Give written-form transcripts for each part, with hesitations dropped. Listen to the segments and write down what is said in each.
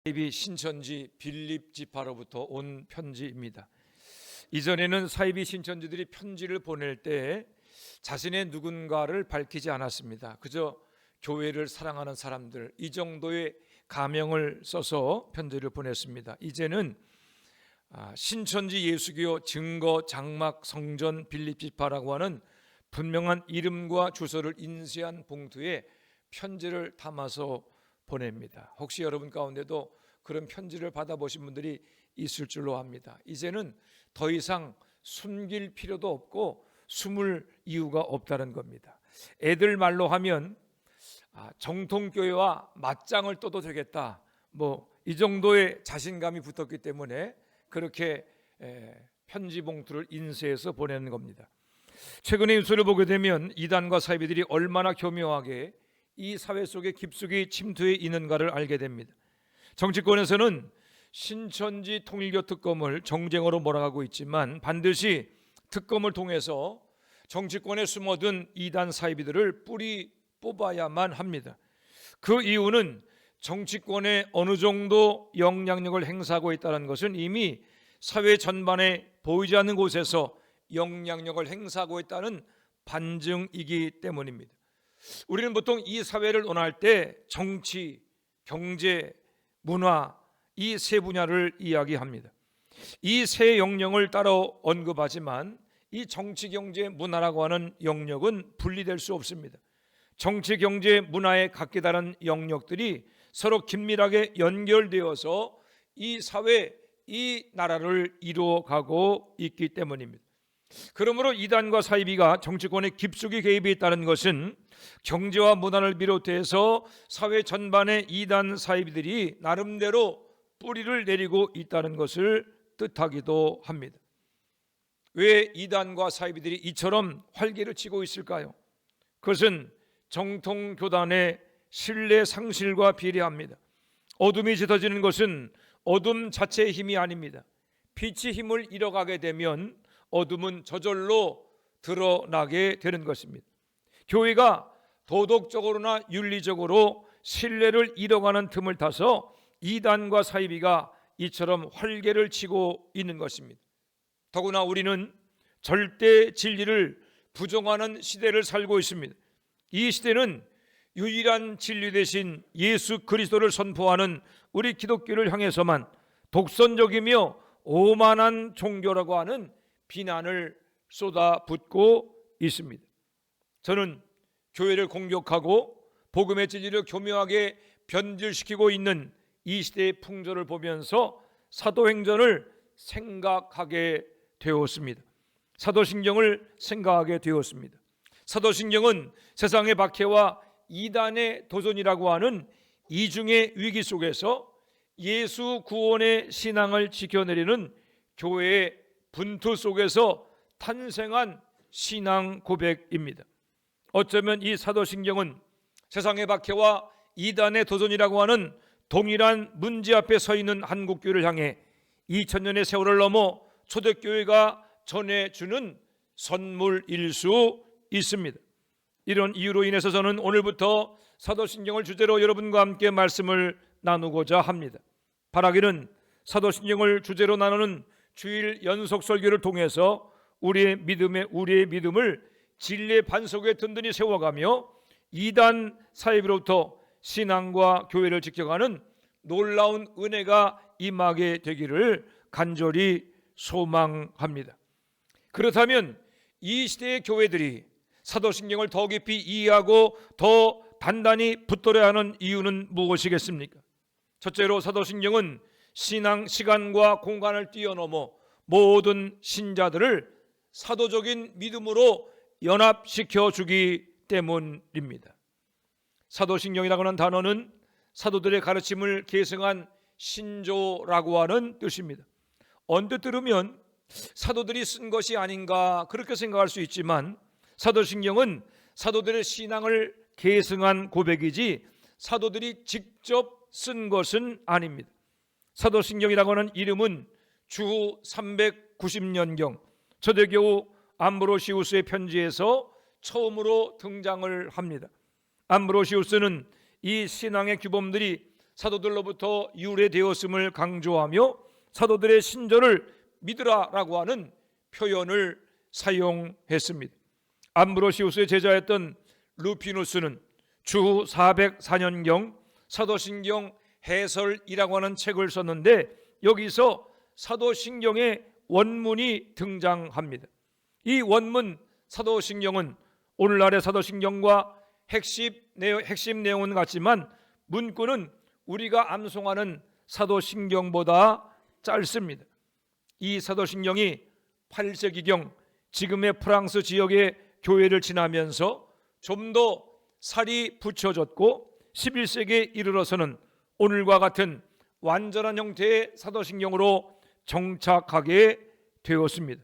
사이비 신천지 빌립 지파로부터 온 편지입니다. 이전에는 사이비 신천지들이 편지를 보낼 때 자신의 누군가를 밝히지 않았습니다. 그저 교회를 사랑하는 사람들, 이 정도의 가명을 써서 편지를 보냈습니다. 이제는 신천지 예수교 증거 장막 성전 빌립 지파라고 하는 분명한 이름과 주소를 인쇄한 봉투에 편지를 담아서 보냅니다. 혹시 여러분 가운데도 그런 편지를 받아보신 분들이 있을 줄로 압니다. 이제는 더 이상 숨길 필요도 없고 숨을 이유가 없다는 겁니다. 애들 말로 하면 정통교회와 맞짱을 떠도 되겠다, 이 정도의 자신감이 붙었기 때문에 그렇게 편지 봉투를 인쇄해서 보내는 겁니다. 최근의 뉴스를 보게 되면 이단과 사이비들이 얼마나 교묘하게 이 사회 속에 깊숙이 침투해 있는가를 알게 됩니다. 정치권에서는 신천지 통일교 특검을 정쟁으로 몰아가고 있지만 반드시 특검을 통해서 정치권에 숨어든 이단 사이비들을 뿌리 뽑아야만 합니다. 그 이유는 정치권에 어느 정도 영향력을 행사하고 있다는 것은 이미 사회 전반에 보이지 않는 곳에서 영향력을 행사하고 있다는 반증이기 때문입니다. 우리는 보통 이 사회를 논할 때 정치, 경제, 문화 이 세 분야를 이야기합니다. 이 세 영역을 따로 언급하지만 이 정치, 경제, 문화라고 하는 영역은 분리될 수 없습니다. 정치, 경제, 문화의 각기 다른 영역들이 서로 긴밀하게 연결되어서 이 사회, 이 나라를 이루어가고 있기 때문입니다. 그러므로 이단과 사이비가 정치권에 깊숙이 개입해 있다는 것은 경제와 문화를 비롯해서 사회 전반의 이단 사이비들이 나름대로 뿌리를 내리고 있다는 것을 뜻하기도 합니다. 왜 이단과 사이비들이 이처럼 활개를 치고 있을까요? 그것은 정통교단의 신뢰 상실과 비례합니다. 어둠이 짙어지는 것은 어둠 자체의 힘이 아닙니다. 빛이 힘을 잃어가게 되면 어둠은 저절로 드러나게 되는 것입니다. 교회가 도덕적으로나 윤리적으로 신뢰를 잃어가는 틈을 타서 이단과 사이비가 이처럼 활개를 치고 있는 것입니다. 더구나 우리는 절대 진리를 부정하는 시대를 살고 있습니다. 이 시대는 유일한 진리 대신 예수 그리스도를 선포하는 우리 기독교를 향해서만 독선적이며 오만한 종교라고 하는 비난을 쏟아붓고 있습니다. 저는 교회를 공격하고 복음의 진리를 교묘하게 변질시키고 있는 이 시대의 풍조를 보면서 사도행전을 생각하게 되었습니다. 사도신경을 생각하게 되었습니다. 사도신경은 세상의 박해와 이단의 도전이라고 하는 이중의 위기 속에서 예수 구원의 신앙을 지켜내리는 교회의 분투 속에서 탄생한 신앙 고백입니다. 어쩌면 이 사도신경은 세상의 박해와 이단의 도전이라고 하는 동일한 문제 앞에 서 있는 한국교회를 향해 2000년의 세월을 넘어 초대교회가 전해주는 선물일 수 있습니다. 이런 이유로 인해서 저는 오늘부터 사도신경을 주제로 여러분과 함께 말씀을 나누고자 합니다. 바라기는 사도신경을 주제로 나누는 주일 연속 설교를 통해서 우리의 믿음을 진리의 반석에 든든히 세워가며 이단 사이비로부터 신앙과 교회를 지켜가는 놀라운 은혜가 임하게 되기를 간절히 소망합니다. 그렇다면 이 시대의 교회들이 사도신경을 더 깊이 이해하고 더 단단히 붙들어야 하는 이유는 무엇이겠습니까? 첫째로 사도신경은 신앙 시간과 공간을 뛰어넘어 모든 신자들을 사도적인 믿음으로 연합시켜 주기 때문입니다. 사도신경이라고 하는 단어는 사도들의 가르침을 계승한 신조라고 하는 뜻입니다. 언뜻 들으면 사도들이 쓴 것이 아닌가 그렇게 생각할 수 있지만 사도신경은 사도들의 신앙을 계승한 고백이지 사도들이 직접 쓴 것은 아닙니다. 사도신경이라고 하는 이름은 주후 390년경 초대교우 암브로시우스의 편지에서 처음으로 등장을 합니다. 암브로시우스는 이 신앙의 규범들이 사도들로부터 유래되었음을 강조하며 사도들의 신조를 믿으라라고 하는 표현을 사용했습니다. 암브로시우스의 제자였던 루피누스는 주후 404년경 사도신경 해설이라고 하는 책을 썼는데 여기서 사도신경의 원문이 등장합니다. 이 원문 사도신경은 오늘날의 사도신경과 핵심 내용은 같지만 문구는 우리가 암송하는 사도신경보다 짧습니다. 이 사도신경이 8세기경 지금의 프랑스 지역의 교회를 지나면서 좀 더 살이 붙여졌고 11세기에 이르러서는 오늘과 같은 완전한 형태의 사도신경으로 정착하게 되었습니다.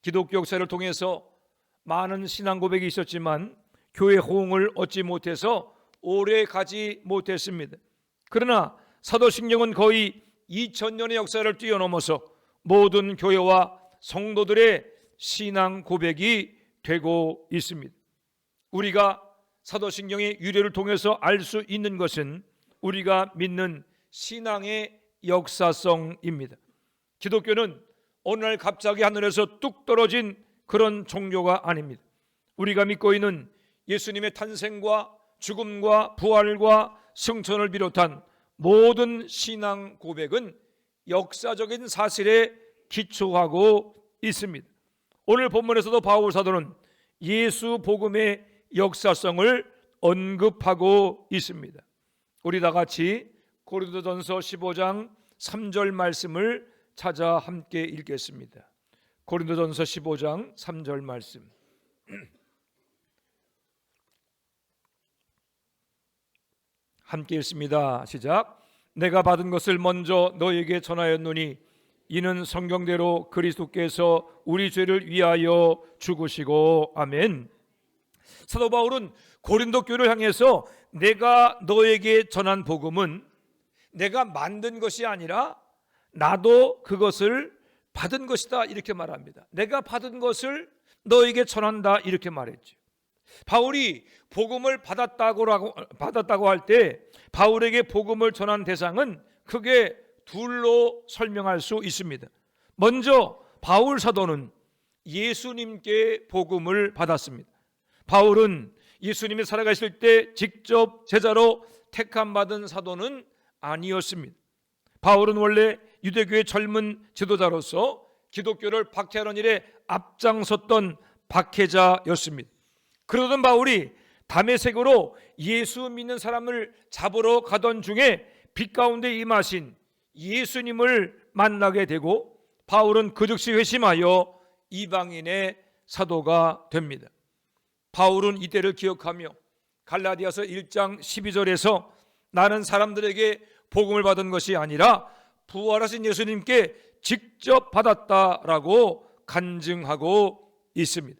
기독교 역사를 통해서 많은 신앙 고백이 있었지만 교회 호응을 얻지 못해서 오래 가지 못했습니다. 그러나 사도신경은 거의 2000년의 역사를 뛰어넘어서 모든 교회와 성도들의 신앙 고백이 되고 있습니다. 우리가 사도신경의 유래를 통해서 알 수 있는 것은 우리가 믿는 신앙의 역사성입니다. 기독교는 어느 날 갑자기 하늘에서 뚝 떨어진 그런 종교가 아닙니다. 우리가 믿고 있는 예수님의 탄생과 죽음과 부활과 승천을 비롯한 모든 신앙 고백은 역사적인 사실에 기초하고 있습니다. 오늘 본문에서도 바울 사도는 예수 복음의 역사성을 언급하고 있습니다. 우리 다 같이 고린도전서 15장 3절 말씀을 찾아 함께 읽겠습니다. 고린도전서 15장 3절 말씀. 함께 읽습니다. 시작. 내가 받은 것을 먼저 너에게 전하였노니 이는 성경대로 그리스도께서 우리 죄를 위하여 죽으시고. 아멘. 사도 바울은 고린도 교회를 향해서 내가 너에게 전한 복음은 내가 만든 것이 아니라 나도 그것을 받은 것이다 이렇게 말합니다. 내가 받은 것을 너에게 전한다 이렇게 말했죠. 바울이 복음을 받았다고 할 때 바울에게 복음을 전한 대상은 크게 둘로 설명할 수 있습니다. 먼저 바울 사도는 예수님께 복음을 받았습니다. 바울은 예수님이 살아가실 때 직접 제자로 택함 받은 사도는 아니었습니다. 바울은 원래 유대교의 젊은 지도자로서 기독교를 박해하는 일에 앞장섰던 박해자였습니다. 그러던 바울이 다메섹으로 예수 믿는 사람을 잡으러 가던 중에 빛 가운데 임하신 예수님을 만나게 되고 바울은 그 즉시 회심하여 이방인의 사도가 됩니다. 바울은 이때를 기억하며 갈라디아서 1장 12절에서 나는 사람들에게 복음을 받은 것이 아니라 부활하신 예수님께 직접 받았다라고 간증하고 있습니다.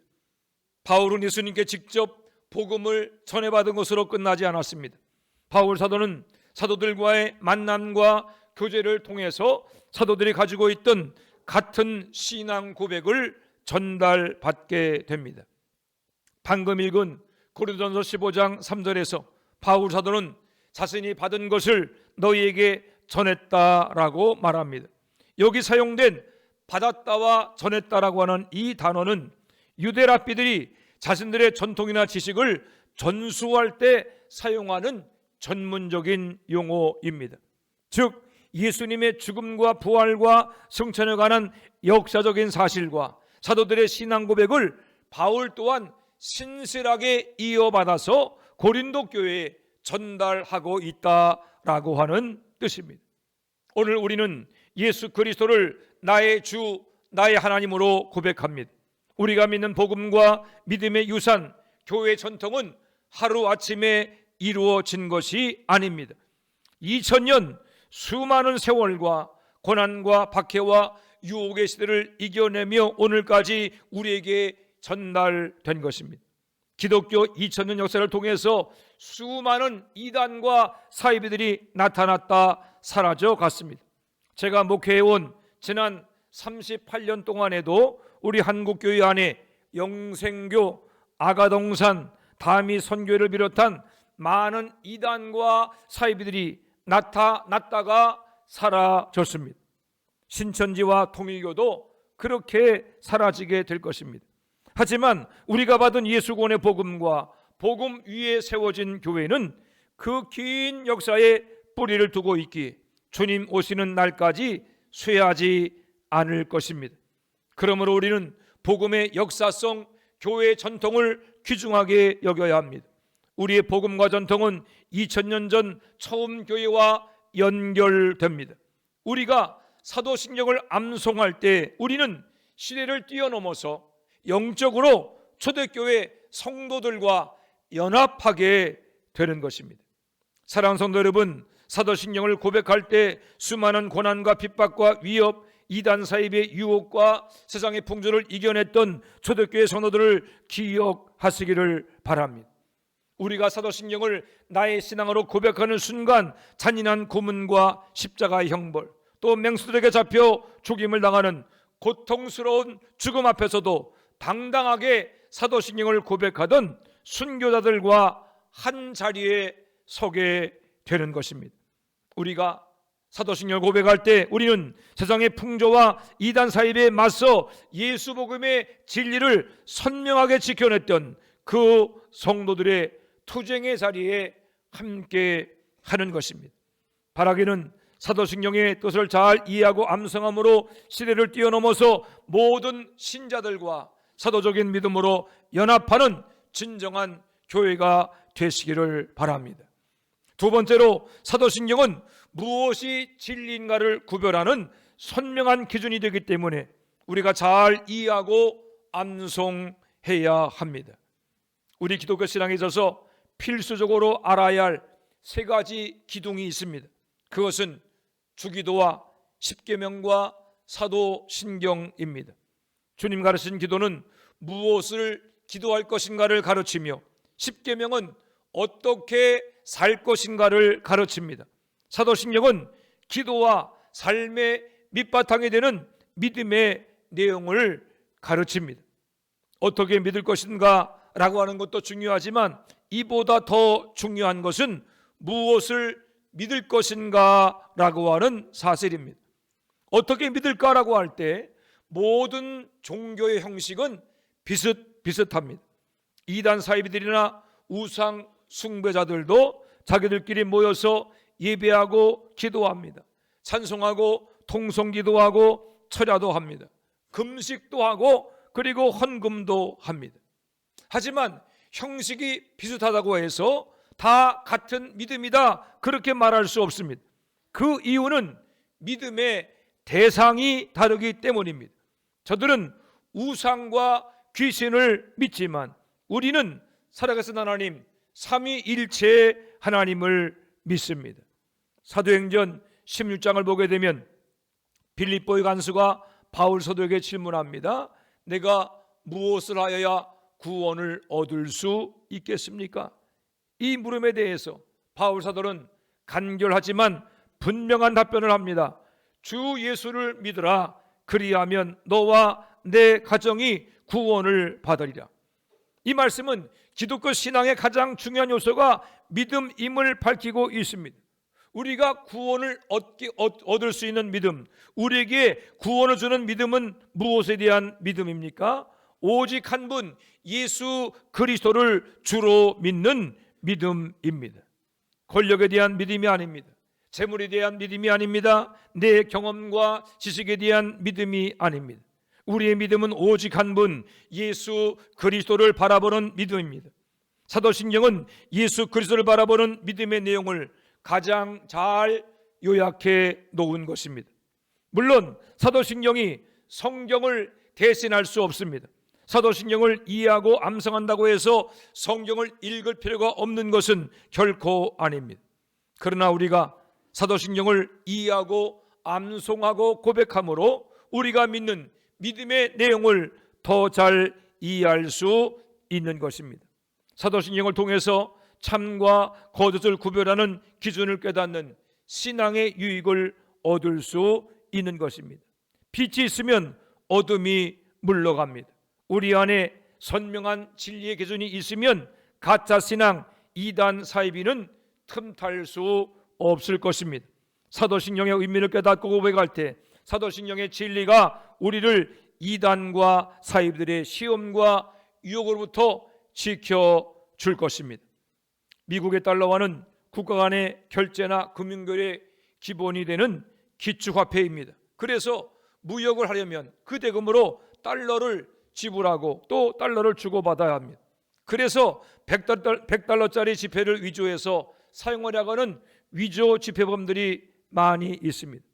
바울은 예수님께 직접 복음을 전해받은 것으로 끝나지 않았습니다. 바울 사도는 사도들과의 만남과 교제를 통해서 사도들이 가지고 있던 같은 신앙 고백을 전달받게 됩니다. 방금 읽은 고린도전서 15장 3절에서 바울 사도는 자신이 받은 것을 너희에게 전했다라고 말합니다. 여기 사용된 받았다와 전했다라고 하는 이 단어는 유대 랍비들이 자신들의 전통이나 지식을 전수할 때 사용하는 전문적인 용어입니다. 즉 예수님의 죽음과 부활과 승천에 관한 역사적인 사실과 사도들의 신앙 고백을 바울 또한 신실하게 이어받아서 고린도 교회에 전달하고 있다라고 하는 뜻입니다. 오늘 우리는 예수 그리스도를 나의 주, 나의 하나님으로 고백합니다. 우리가 믿는 복음과 믿음의 유산, 교회의 전통은 하루아침에 이루어진 것이 아닙니다. 2000년 수많은 세월과 고난과 박해와 유혹의 시대를 이겨내며 오늘까지 우리에게 전달된 것입니다. 기독교 2000년 역사를 통해서 수많은 이단과 사이비들이 나타났다 사라져 갔습니다. 제가 목회해온 지난 38년 동안에도 우리 한국교회 안에 영생교, 아가동산, 다미 선교회를 비롯한 많은 이단과 사이비들이 나타났다가 사라졌습니다. 신천지와 통일교도 그렇게 사라지게 될 것입니다. 하지만 우리가 받은 예수 구원의 복음과 복음 위에 세워진 교회는 그 긴 역사에 뿌리를 두고 있기에 주님 오시는 날까지 쇠하지 않을 것입니다. 그러므로 우리는 복음의 역사성, 교회의 전통을 귀중하게 여겨야 합니다. 우리의 복음과 전통은 2000년 전 처음 교회와 연결됩니다. 우리가 사도신경을 암송할 때 우리는 시대를 뛰어넘어서 영적으로 초대교회 성도들과 연합하게 되는 것입니다. 사랑하는 성도 여러분, 사도신경을 고백할 때 수많은 고난과 핍박과 위협, 이단 사입의 유혹과 세상의 풍조를 이겨냈던 초대교회 성도들을 기억하시기를 바랍니다. 우리가 사도신경을 나의 신앙으로 고백하는 순간 잔인한 고문과 십자가의 형벌, 또 맹수들에게 잡혀 죽임을 당하는 고통스러운 죽음 앞에서도 당당하게 사도신경을 고백하던 순교자들과 한 자리에 서게 되는 것입니다. 우리가 사도신경을 고백할 때 우리는 세상의 풍조와 이단 사입에 맞서 예수 복음의 진리를 선명하게 지켜냈던 그 성도들의 투쟁의 자리에 함께 하는 것입니다. 바라기는 사도신경의 뜻을 잘 이해하고 암송함으로 시대를 뛰어넘어서 모든 신자들과 사도적인 믿음으로 연합하는 진정한 교회가 되시기를 바랍니다. 두 번째로 사도신경은 무엇이 진리인가를 구별하는 선명한 기준이 되기 때문에 우리가 잘 이해하고 암송해야 합니다. 우리 기독교 신앙에 있어서 필수적으로 알아야 할 세 가지 기둥이 있습니다. 그것은 주기도와 십계명과 사도신경입니다. 주님 가르친 기도는 무엇을 기도할 것인가를 가르치며 십계명은 어떻게 살 것인가를 가르칩니다. 사도신경은 기도와 삶의 밑바탕이 되는 믿음의 내용을 가르칩니다. 어떻게 믿을 것인가 라고 하는 것도 중요하지만 이보다 더 중요한 것은 무엇을 믿을 것인가 라고 하는 사실입니다. 어떻게 믿을까라고 할 때 모든 종교의 형식은 비슷합니다. 이단 사이비들이나 우상 숭배자들도 자기들끼리 모여서 예배하고 기도합니다. 찬송하고 통성기도하고 철야도 합니다. 금식도 하고 그리고 헌금도 합니다. 하지만 형식이 비슷하다고 해서 다 같은 믿음이다 그렇게 말할 수 없습니다. 그 이유는 믿음의 대상이 다르기 때문입니다. 저들은 우상과 귀신을 믿지만 우리는 살아계신 하나님 삼위일체 하나님을 믿습니다. 사도행전 16장을 보게 되면 빌립보의 간수가 바울 사도에게 질문합니다. 내가 무엇을 하여야 구원을 얻을 수 있겠습니까? 이 물음에 대해서 바울 사도는 간결하지만 분명한 답변을 합니다. 주 예수를 믿으라. 그리하면 너와 내 가정이 구원을 받으리라. 이 말씀은 기독교 신앙의 가장 중요한 요소가 믿음임을 밝히고 있습니다. 우리가 구원을 얻을 수 있는 믿음, 우리에게 구원을 주는 믿음은 무엇에 대한 믿음입니까? 오직 한 분 예수 그리스도를 주로 믿는 믿음입니다. 권력에 대한 믿음이 아닙니다. 재물에 대한 믿음이 아닙니다. 내 경험과 지식에 대한 믿음이 아닙니다. 우리의 믿음은 오직 한 분 예수 그리스도를 바라보는 믿음입니다. 사도신경은 예수 그리스도를 바라보는 믿음의 내용을 가장 잘 요약해 놓은 것입니다. 물론 사도신경이 성경을 대신할 수 없습니다. 사도신경을 이해하고 암송한다고 해서 성경을 읽을 필요가 없는 것은 결코 아닙니다. 그러나 우리가 사도신경을 이해하고 암송하고 고백함으로 우리가 믿는 믿음의 내용을 더 잘 이해할 수 있는 것입니다. 사도신경을 통해서 참과 거짓을 구별하는 기준을 깨닫는 신앙의 유익을 얻을 수 있는 것입니다. 빛이 있으면 어둠이 물러갑니다. 우리 안에 선명한 진리의 기준이 있으면 가짜 신앙, 이단 사이비는 틈탈 수 없을 것입니다. 사도신경의 의미를 깨닫고 고백할 때 사도신경의 진리가 우리를 이단과 사이비들의 시험과 유혹으로부터 지켜줄 것입니다. 미국의 달러화는 국가 간의 결제나 금융거래의 기본이 되는 기축화폐입니다. 그래서 무역을 하려면 그 대금으로 달러를 지불하고 또 달러를 주고받아야 합니다. 그래서 100달러짜리 지폐를 위조해서 사용하려고 하는 위조 지폐범들이 많이 있습니다.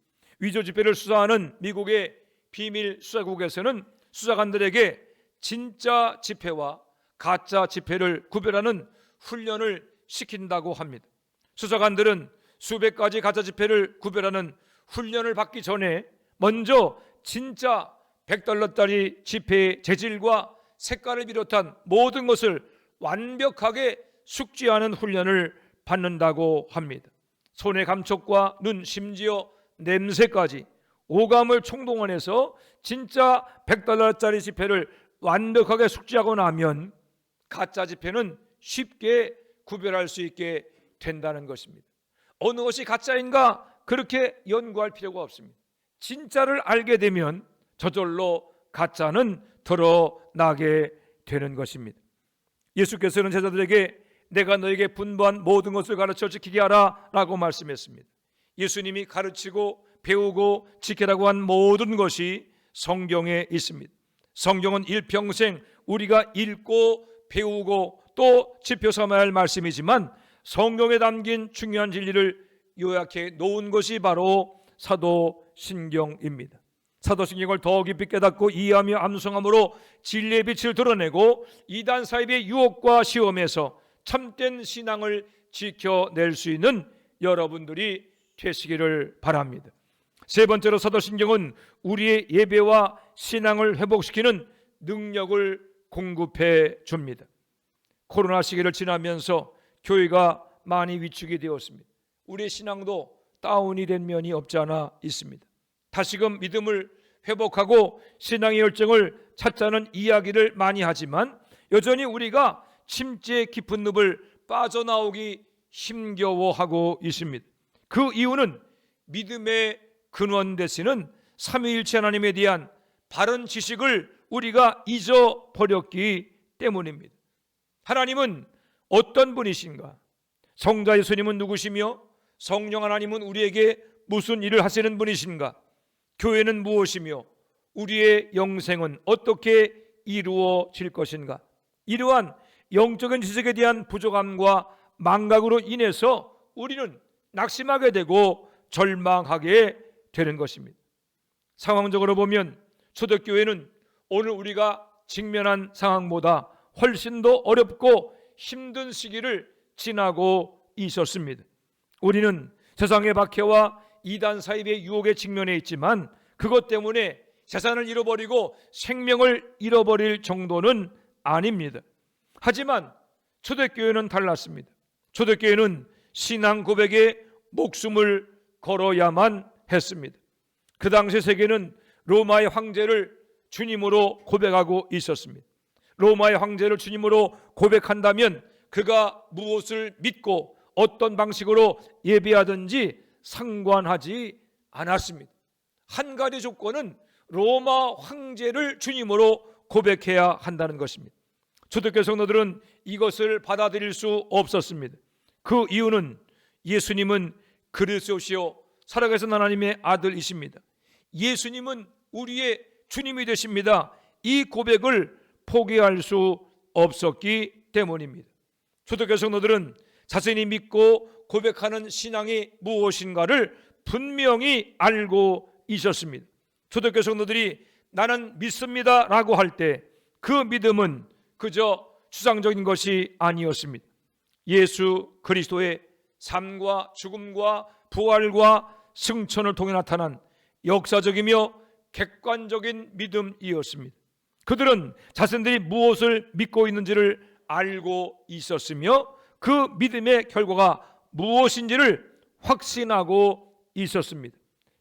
위조 지폐를 수사하는 미국의 비밀 수사국에서는 수사관들에게 진짜 지폐와 가짜 지폐를 구별하는 훈련을 시킨다고 합니다. 수사관들은 수백 가지 가짜 지폐를 구별하는 훈련을 받기 전에 먼저 진짜 100달러짜리 지폐의 재질과 색깔을 비롯한 모든 것을 완벽하게 숙지하는 훈련을 받는다고 합니다. 손의 감촉과 눈, 심지어 냄새까지 오감을 총동원해서 진짜 100달러짜리 지폐를 완벽하게 숙지하고 나면 가짜 지폐는 쉽게 구별할 수 있게 된다는 것입니다. 어느 것이 가짜인가 그렇게 연구할 필요가 없습니다. 진짜를 알게 되면 저절로 가짜는 드러나게 되는 것입니다. 예수께서는 제자들에게 내가 너에게 분부한 모든 것을 가르쳐 지키게 하라 라고 말씀했습니다. 예수님이 가르치고 배우고 지키라고 한 모든 것이 성경에 있습니다. 성경은 일평생 우리가 읽고 배우고 또 지표 삼아야 할 말씀이지만 성경에 담긴 중요한 진리를 요약해 놓은 것이 바로 사도신경입니다. 사도신경을 더 깊이 깨닫고 이해하며 암송함으로 진리의 빛을 드러내고 이단 사이비의 유혹과 시험에서 참된 신앙을 지켜낼 수 있는 여러분들이 되시기를 바랍니다. 세 번째로 사도신경은 우리의 예배와 신앙을 회복시키는 능력을 공급해 줍니다. 코로나 시기를 지나면서 교회가 많이 위축이 되었습니다. 우리의 신앙도 다운이 된 면이 없지 않아 있습니다. 다시금 믿음을 회복하고 신앙의 열정을 찾자는 이야기를 많이 하지만 여전히 우리가 침체의 깊은 늪을 빠져나오기 힘겨워하고 있습니다. 그 이유는 믿음의 근원 되시는 삼위일체 하나님에 대한 바른 지식을 우리가 잊어버렸기 때문입니다. 하나님은 어떤 분이신가? 성자 예수님은 누구시며 성령 하나님은 우리에게 무슨 일을 하시는 분이신가? 교회는 무엇이며 우리의 영생은 어떻게 이루어질 것인가? 이러한 영적인 지식에 대한 부족함과 망각으로 인해서 우리는 낙심하게 되고 절망하게 되는 것입니다. 상황적으로 보면 초대교회는 오늘 우리가 직면한 상황보다 훨씬 더 어렵고 힘든 시기를 지나고 있었습니다. 우리는 세상의 박해와 이단 사이비의 유혹에 직면해 있지만 그것 때문에 재산을 잃어버리고 생명을 잃어버릴 정도는 아닙니다. 하지만 초대교회는 달랐습니다. 초대교회는 신앙 고백에 목숨을 걸어야만 했습니다. 그 당시 세계는 로마의 황제를 주님으로 고백하고 있었습니다. 로마의 황제를 주님으로 고백한다면 그가 무엇을 믿고 어떤 방식으로 예배하든지 상관하지 않았습니다. 한 가지 조건은 로마 황제를 주님으로 고백해야 한다는 것입니다. 초대교회 성도들은 이것을 받아들일 수 없었습니다. 그 이유는 예수님은 그리스도시요 살아계신 하나님의 아들이십니다. 예수님은 우리의 주님이 되십니다. 이 고백을 포기할 수 없었기 때문입니다. 초대교회 성도들은 자신이 믿고 고백하는 신앙이 무엇인가를 분명히 알고 있었습니다. 초대교회 성도들이 나는 믿습니다 라고 할 때 그 믿음은 그저 추상적인 것이 아니었습니다. 예수 그리스도의 삶과 죽음과 부활과 승천을 통해 나타난 역사적이며 객관적인 믿음이었습니다. 그들은 자신들이 무엇을 믿고 있는지를 알고 있었으며 그 믿음의 결과가 무엇인지를 확신하고 있었습니다.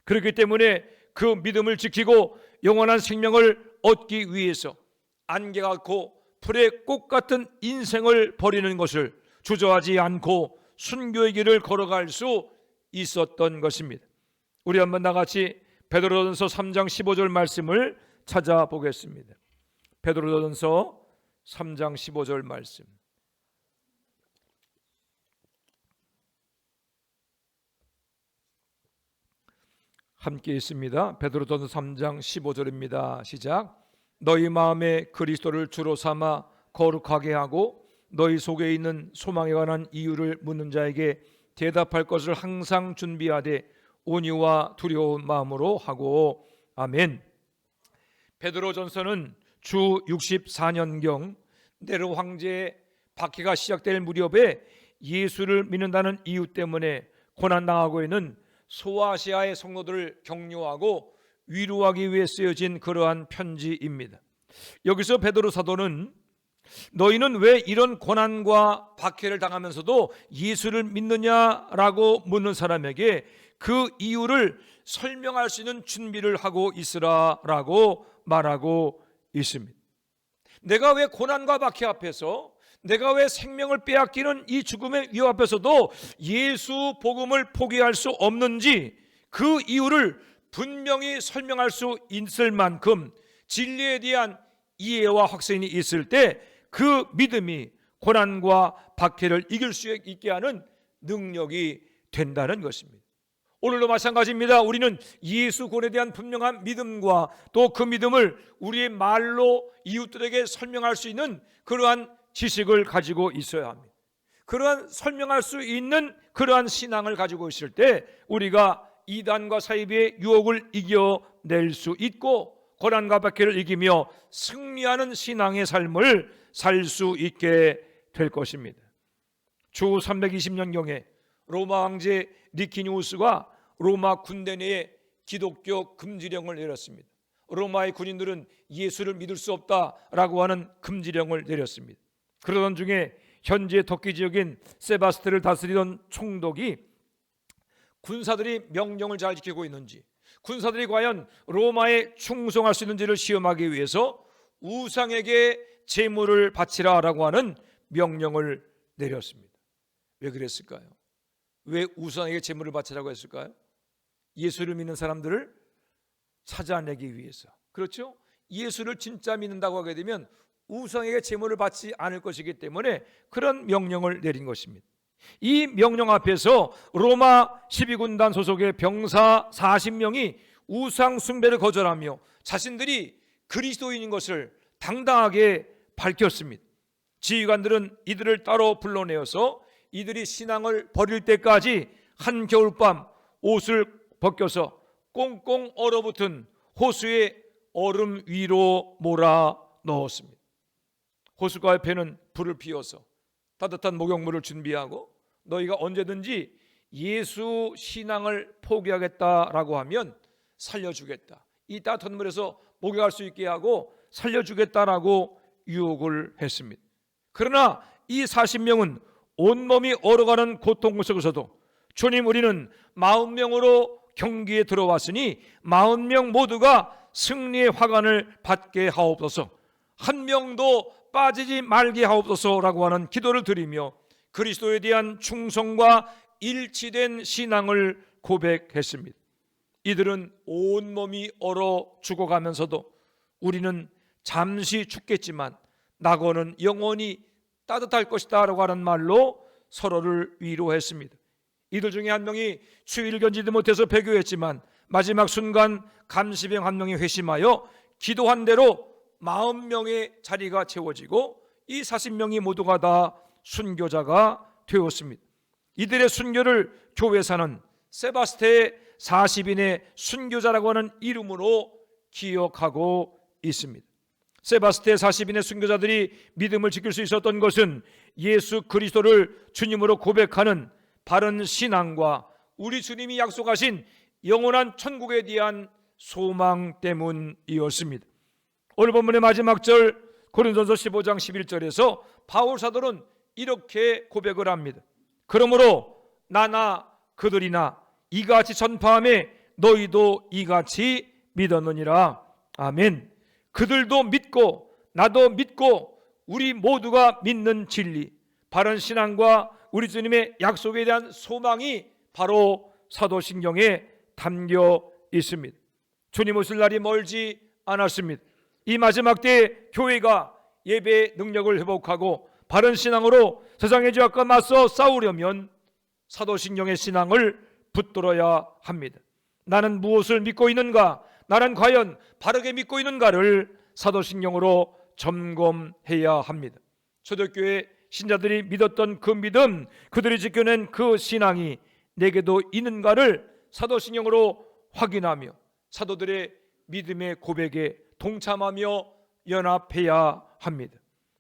그렇기 때문에 그 믿음을 지키고 영원한 생명을 얻기 위해서 안개 같고 풀의 꽃 같은 인생을 버리는 것을 주저하지 않고 순교의 길을 걸어갈 수 있었던 것입니다. 우리 한번 나같이 베드로전서 3장 15절 말씀을 찾아보겠습니다. 베드로전서 3장 15절 말씀. 함께 있습니다. 베드로전서 3장 15절입니다. 시작. 너희 마음에 그리스도를 주로 삼아 거룩하게 하고 너희 속에 있는 소망에 관한 이유를 묻는 자에게 대답할 것을 항상 준비하되 온유와 두려운 마음으로 하고. 아멘. 베드로전서는 주 64년경 네로 황제의 박해가 시작될 무렵에 예수를 믿는다는 이유 때문에 고난당하고 있는 소아시아의 성도들을 격려하고 위로하기 위해 쓰여진 그러한 편지입니다. 여기서 베드로 사도는 너희는 왜 이런 고난과 박해를 당하면서도 예수를 믿느냐라고 묻는 사람에게 그 이유를 설명할 수 있는 준비를 하고 있으라라고 말하고 있습니다. 내가 왜 고난과 박해 앞에서, 내가 왜 생명을 빼앗기는 이 죽음의 위협 앞에서도 예수 복음을 포기할 수 없는지 그 이유를 분명히 설명할 수 있을 만큼 진리에 대한 이해와 확신이 있을 때 그 믿음이 고난과 박해를 이길 수 있게 하는 능력이 된다는 것입니다. 오늘도 마찬가지입니다. 우리는 예수 권에 대한 분명한 믿음과 또 그 믿음을 우리의 말로 이웃들에게 설명할 수 있는 그러한 지식을 가지고 있어야 합니다. 그러한 설명할 수 있는 그러한 신앙을 가지고 있을 때 우리가 이단과 사이비의 유혹을 이겨낼 수 있고 고난과 박해를 이기며 승리하는 신앙의 삶을 살 수 있게 될 것입니다. 주 320년경에 로마 황제 리키니우스가 로마 군대 내에 기독교 금지령을 내렸습니다. 로마의 군인들은 예수를 믿을 수 없다라고 하는 금지령을 내렸습니다. 그러던 중에 현재 터키 지역인 세바스트를 다스리던 총독이 군사들이 명령을 잘 지키고 있는지, 군사들이 과연 로마에 충성할 수 있는지를 시험하기 위해서 우상에게 제물을 바치라라고 하는 명령을 내렸습니다. 왜 그랬을까요? 왜 우상에게 제물을 바치라고 했을까요? 예수를 믿는 사람들을 찾아내기 위해서. 그렇죠? 예수를 진짜 믿는다고 하게 되면 우상에게 제물을 바치지 않을 것이기 때문에 그런 명령을 내린 것입니다. 이 명령 앞에서 로마 12군단 소속의 병사 40명이 우상 숭배를 거절하며 자신들이 그리스도인인 것을 당당하게 밝혔습니다. 지휘관들은 이들을 따로 불러내어서 이들이 신앙을 버릴 때까지 한겨울밤 옷을 벗겨서 꽁꽁 얼어붙은 호수의 얼음 위로 몰아 넣었습니다. 호수가 옆에는 불을 피워서 따뜻한 목욕물을 준비하고 너희가 언제든지 예수 신앙을 포기하겠다라고 하면 살려주겠다. 이 따뜻한 물에서 목욕할 수 있게 하고 살려주겠다라고 유혹을 했습니다. 그러나 이 40명은 온몸이 얼어가는 고통 속에서도 주님, 우리는 40명으로 경기에 들어왔으니 40명 모두가 승리의 화관을 받게 하옵소서, 한 명도 빠지지 말게 하옵소서라고 하는 기도를 드리며 그리스도에 대한 충성과 일치된 신앙을 고백했습니다. 이들은 온몸이 얼어 죽어가면서도 우리는 잠시 죽겠지만 낙원은 영원히 따뜻할 것이다 라고 하는 말로 서로를 위로했습니다. 이들 중에 한 명이 추위를 견디지 못해서 배교했지만 마지막 순간 감시병 한 명이 회심하여 기도한 대로 40명의 자리가 채워지고 이 40명이 모두가 다 순교자가 되었습니다. 이들의 순교를 교회사는 세바스테의 40인의 순교자라고 하는 이름으로 기억하고 있습니다. 세바스테 40인의 순교자들이 믿음을 지킬 수 있었던 것은 예수 그리스도를 주님으로 고백하는 바른 신앙과 우리 주님이 약속하신 영원한 천국에 대한 소망 때문이었습니다. 오늘 본문의 마지막 절 고린도전서 15장 11절에서 바울 사도는 이렇게 고백을 합니다. 그러므로 나나 그들이나 이같이 전파하며 너희도 이같이 믿었느니라. 아멘. 그들도 믿고 나도 믿고 우리 모두가 믿는 진리, 바른 신앙과 우리 주님의 약속에 대한 소망이 바로 사도신경에 담겨 있습니다. 주님 오실 날이 멀지 않았습니다. 이 마지막 때 교회가 예배의 능력을 회복하고 바른 신앙으로 세상의 죄악과 맞서 싸우려면 사도신경의 신앙을 붙들어야 합니다. 나는 무엇을 믿고 있는가? 나는 과연 바르게 믿고 있는가를 사도신경으로 점검해야 합니다. 초대교회 신자들이 믿었던 그 믿음, 그들이 지켜낸 그 신앙이 내게도 있는가를 사도신경으로 확인하며 사도들의 믿음의 고백에 동참하며 연합해야 합니다.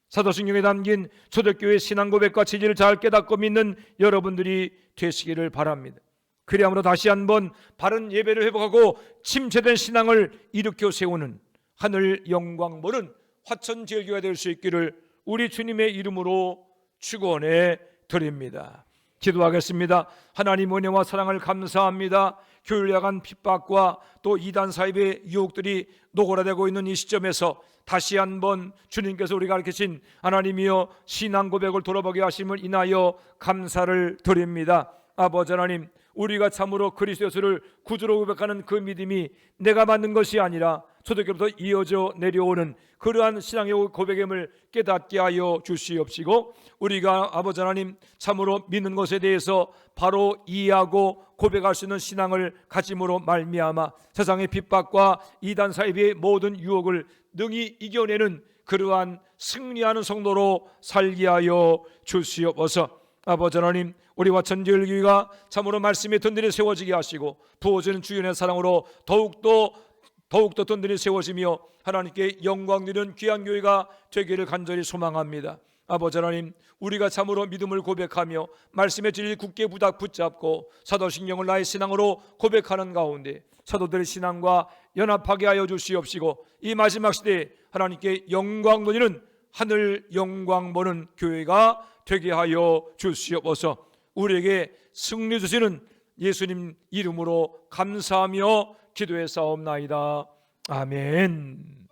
사도신경에 담긴 초대교회 신앙 고백과 진리를 잘 깨닫고 믿는 여러분들이 되시기를 바랍니다. 그리함으로 다시 한번 바른 예배를 회복하고 침체된 신앙을 일으켜 세우는 하늘 영광 모는 화천제일교회가 될 수 있기를 우리 주님의 이름으로 축원해 드립니다. 기도하겠습니다. 하나님 은혜와 사랑을 감사합니다. 교회를 향한 핍박과 또 이단 사입의 유혹들이 노골화되고 있는 이 시점에서 다시 한번 주님께서 우리가 가르치신 하나님이여 신앙 고백을 돌아보게 하심을 인하여 감사를 드립니다. 아버지 하나님, 우리가 참으로 그리스도 예수를 구주로 고백하는 그 믿음이 내가 만든 것이 아니라 초대교부터 이어져 내려오는 그러한 신앙의 고백임을 깨닫게 하여 주시옵시고, 우리가 아버지 하나님 참으로 믿는 것에 대해서 바로 이해하고 고백할 수 있는 신앙을 가짐으로 말미암아 세상의 핍박과 이단 사입의 모든 유혹을 능히 이겨내는 그러한 승리하는 성도로 살게 하여 주시옵소서. 아버지 하나님, 우리 화천제일교회가 참으로 말씀의 든든히 세워지게 하시고 부어지는 주연의 사랑으로 더욱더 든든히 세워지며 하나님께 영광 드리는 귀한 교회가 되기를 간절히 소망합니다. 아버지 하나님, 우리가 참으로 믿음을 고백하며 말씀의 진리를 굳게 붙잡고 사도신경을 나의 신앙으로 고백하는 가운데 사도들의 신앙과 연합하게 하여 주시옵시고, 이 마지막 시대에 하나님께 영광 돌리는 하늘 영광 보는 교회가 되게 하여 주시옵소서. 우리에게 승리 주시는 예수님 이름으로 감사하며 기도해 싸움나이다. 아멘.